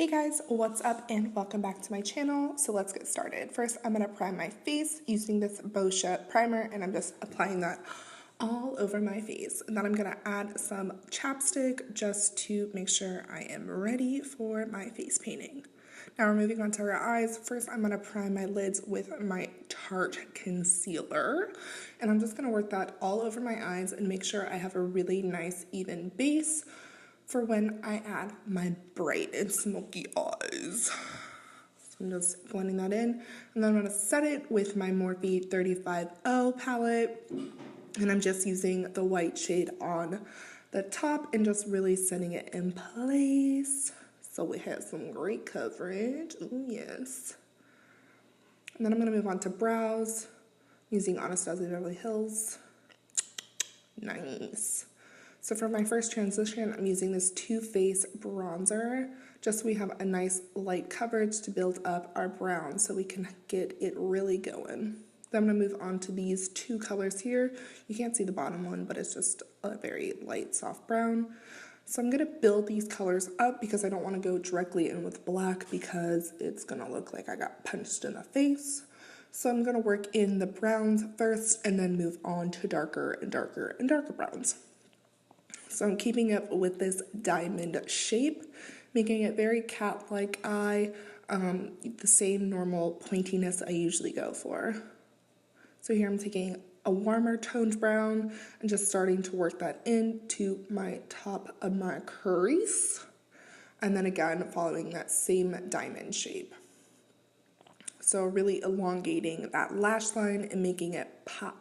Hey guys, what's up and welcome back to my channel. So let's get started. First, I'm going to prime my face using this Boscia primer, and I'm just applying that all over my face. And then I'm going to add some chapstick just to make sure I am ready for my face painting. Now we're moving on to our eyes. First, I'm going to prime my lids with my Tarte concealer. And I'm just going to work that all over my eyes and make sure I have a really nice even base for when I add my bright and smoky eyes. So I'm just blending that in. And then I'm going to set it with my Morphe 35O palette. And I'm just using the white shade on the top and just really setting it in place. So we have some great coverage. Ooh, yes. And then I'm going to move on to brows using Anastasia Beverly Hills. Nice. So for my first transition, I'm using this Too Faced bronzer, just so we have a nice light coverage to build up our brown so we can get it really going. Then I'm going to move on to these two colors here. You can't see the bottom one, but it's just a very light, soft brown. So I'm going to build these colors up because I don't want to go directly in with black because it's going to look like I got punched in the face. So I'm going to work in the browns first and then move on to darker and darker and darker browns. So I'm keeping up with this diamond shape, making it very cat-like eye, the same normal pointiness I usually go for. So here I'm taking a warmer toned brown and just starting to work that into my top of my crease. And then again, following that same diamond shape. So really elongating that lash line and making it pop.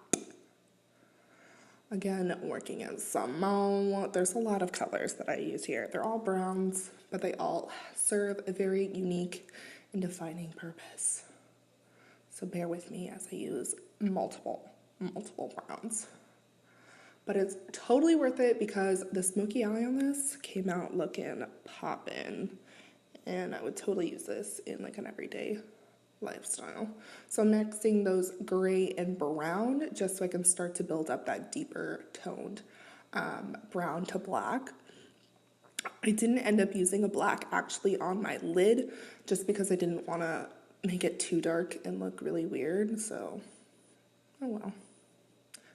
Again, working in Smokn. There's a lot of colors that I use here. They're all browns, but they all serve a very unique and defining purpose. So bear with me as I use multiple browns. But it's totally worth it because the smoky eye on this came out looking poppin'. And I would totally use this in like an everyday lifestyle. So I'm mixing those gray and brown just so I can start to build up that deeper toned brown to black. I didn't end up using a black actually on my lid just because I didn't want to make it too dark and look really weird. So, oh well.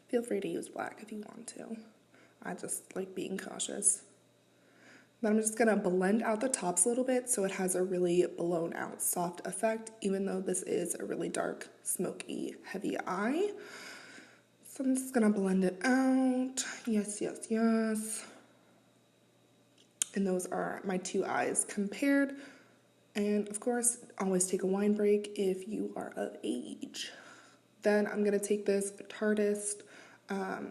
Feel free to use black if you want to. I just like being cautious. Then I'm just going to blend out the tops a little bit so it has a really blown out soft effect, even though this is a really dark, smoky, heavy eye. So I'm just going to blend it out. Yes, yes, yes. And those are my two eyes compared. And of course, always take a wine break if you are of age. Then I'm going to take this Tarte.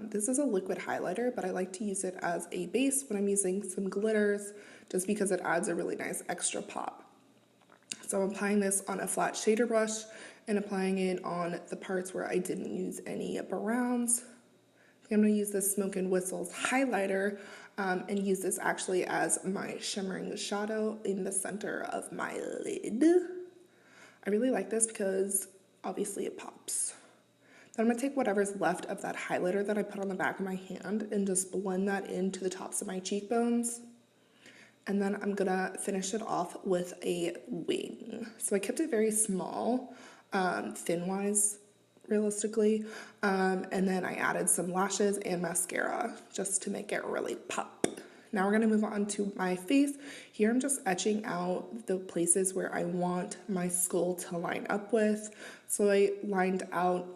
This is a liquid highlighter, but I like to use it as a base when I'm using some glitters, just because it adds a really nice extra pop. So I'm applying this on a flat shader brush and applying it on the parts where I didn't use any browns. I'm going to use this Smokn Whistles highlighter and use this actually as my shimmering shadow in the center of my lid. I really like this because obviously it pops. Then I'm going to take whatever's left of that highlighter that I put on the back of my hand and just blend that into the tops of my cheekbones. And then I'm going to finish it off with a wing. So I kept it very small, thin-wise, realistically. And then I added some lashes and mascara just to make it really pop. Now we're going to move on to my face. Here I'm just etching out the places where I want my skull to line up with. So I lined out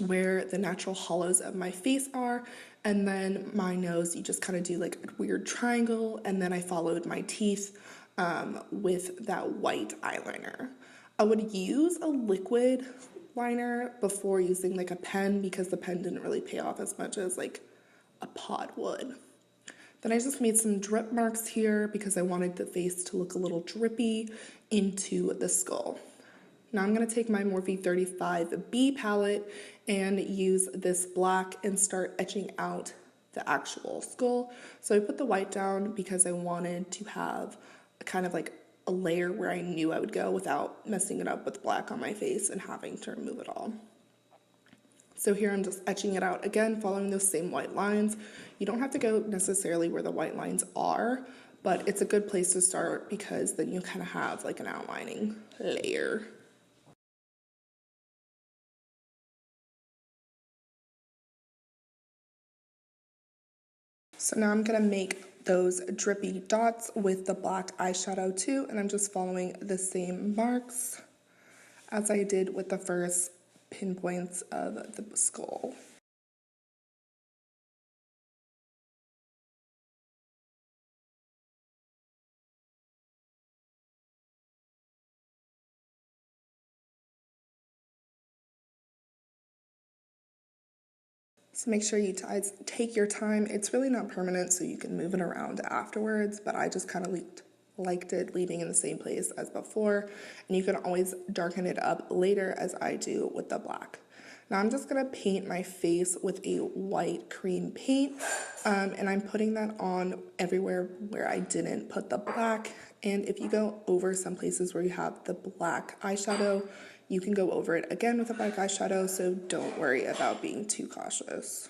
where the natural hollows of my face are, and then my nose, you just kind of do like a weird triangle, and then I followed my teeth with that white eyeliner. I would use a liquid liner before using like a pen because the pen didn't really pay off as much as like a pod would. Then I just made some drip marks here because I wanted the face to look a little drippy into the skull. Now I'm going to take my Morphe 35B palette and use this black and start etching out the actual skull. So I put the white down because I wanted to have kind of like a layer where I knew I would go without messing it up with black on my face and having to remove it all. So here I'm just etching it out again, following those same white lines. You don't have to go necessarily where the white lines are, but it's a good place to start because then you kind of have like an outlining layer. So now I'm gonna make those drippy dots with the black eyeshadow too, and I'm just following the same marks as I did with the first pinpoints of the skull. So make sure you guys take your time. It's really not permanent, so you can move it around afterwards, but I just kind of liked it leaving in the same place as before, and you can always darken it up later as I do with the black. Now I'm just gonna paint my face with a white cream paint, and I'm putting that on everywhere where I didn't put the black. And if you go over some places where you have the black eyeshadow, you can go over it again with a black eyeshadow, so don't worry about being too cautious.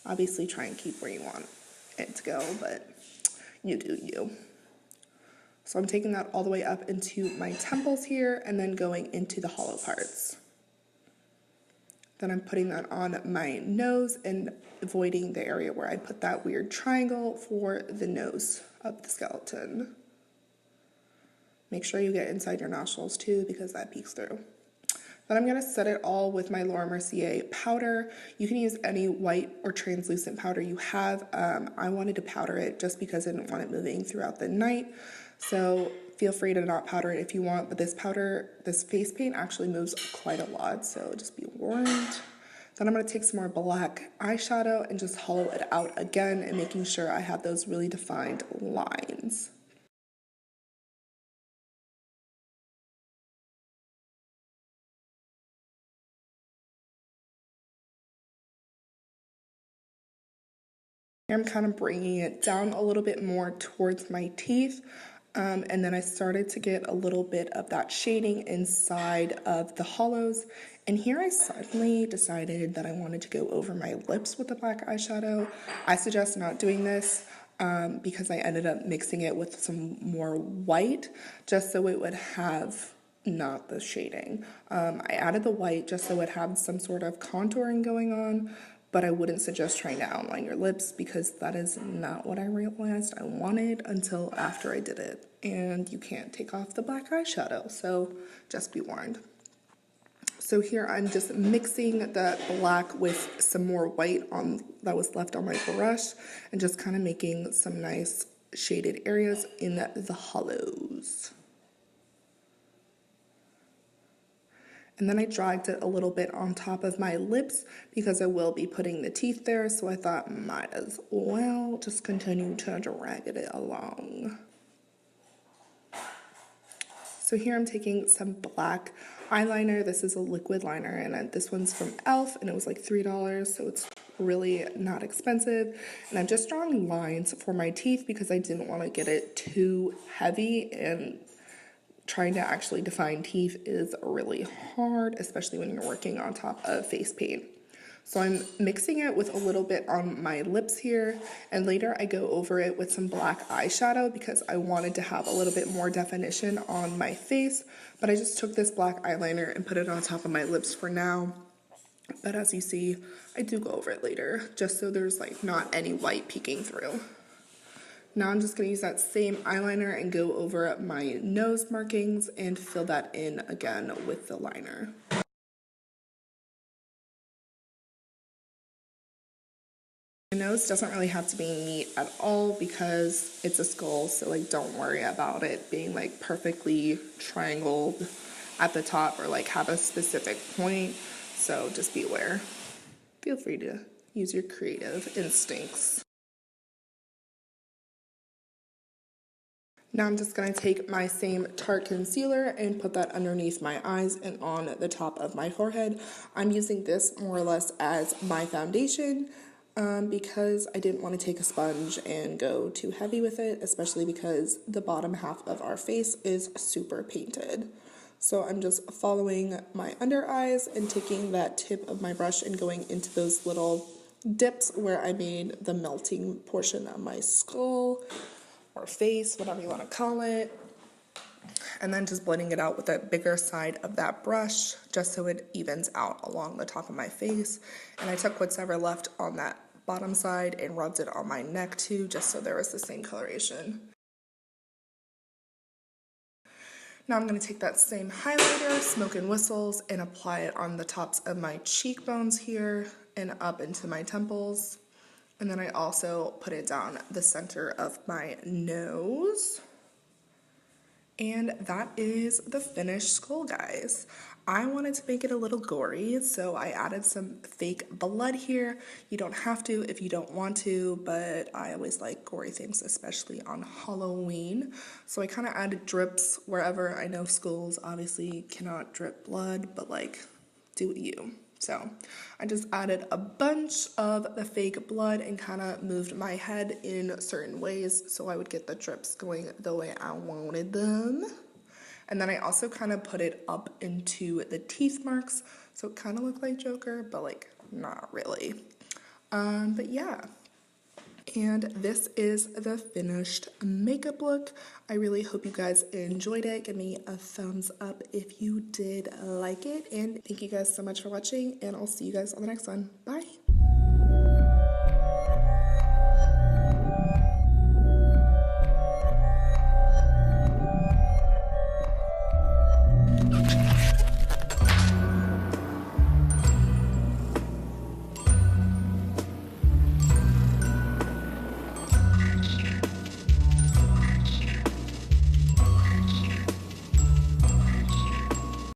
Obviously try and keep where you want it to go, but you do you. So I'm taking that all the way up into my temples here and then going into the hollow parts. Then I'm putting that on my nose and avoiding the area where I put that weird triangle for the nose of the skeleton. Make sure you get inside your nostrils too because that peeks through. Then I'm gonna set it all with my Laura Mercier powder. You can use any white or translucent powder you have. I wanted to powder it just because I didn't want it moving throughout the night. So feel free to not powder it if you want, but this powder, this face paint actually moves quite a lot, so just be warned. Then I'm gonna take some more black eyeshadow and just hollow it out again and making sure I have those really defined lines. I'm kind of bringing it down a little bit more towards my teeth. And then I started to get a little bit of that shading inside of the hollows. And here I suddenly decided that I wanted to go over my lips with the black eyeshadow. I suggest not doing this because I ended up mixing it with some more white just so it would have not the shading. I added the white just so it had some sort of contouring going on, but I wouldn't suggest trying to outline your lips because that is not what I realized I wanted until after I did it. And you can't take off the black eyeshadow, so just be warned. So here I'm just mixing the black with some more white that was left on my brush and just kind of making some nice shaded areas in the hollows. And then I dragged it a little bit on top of my lips because I will be putting the teeth there, so I thought might as well just continue to drag it along. So here I'm taking some black eyeliner. This is a liquid liner, and this one's from e.l.f. and it was like $3, so it's really not expensive. And I'm just drawing lines for my teeth because I didn't want to get it too heavy, and trying to actually define teeth is really hard, especially when you're working on top of face paint. So I'm mixing it with a little bit on my lips here, and later I go over it with some black eyeshadow because I wanted to have a little bit more definition on my face, but I just took this black eyeliner and put it on top of my lips for now. But as you see, I do go over it later, just so there's like not any white peeking through. Now I'm just going to use that same eyeliner and go over my nose markings and fill that in again with the liner. My nose doesn't really have to be neat at all because it's a skull, so like don't worry about it being like perfectly triangled at the top or like have a specific point, so just be aware. Feel free to use your creative instincts. Now I'm just going to take my same Tarte concealer and put that underneath my eyes and on the top of my forehead. I'm using this more or less as my foundation because I didn't want to take a sponge and go too heavy with it, especially because the bottom half of our face is super painted. So I'm just following my under eyes and taking that tip of my brush and going into those little dips where I made the melting portion of my skull. or face, whatever you want to call it. And then just blending it out with the bigger side of that brush, just so it evens out along the top of my face. And I took what's ever left on that bottom side and rubbed it on my neck too, just so there was the same coloration. Now I'm going to take that same highlighter, Smokn Whistles, and apply it on the tops of my cheekbones here and up into my temples. And then I also put it down the center of my nose. And that is the finished skull, guys. I wanted to make it a little gory, so I added some fake blood here. You don't have to if you don't want to, but I always like gory things, especially on Halloween. So I kind of added drips wherever. I know skulls obviously cannot drip blood, but like, do you. So I just added a bunch of the fake blood and kind of moved my head in certain ways so I would get the drips going the way I wanted them. And then I also kind of put it up into the teeth marks so it kind of looked like Joker, but like not really. But yeah. And this is the finished makeup look. I really hope you guys enjoyed it. Give me a thumbs up if you did like it. And thank you guys so much for watching, and I'll see you guys on the next one. Bye.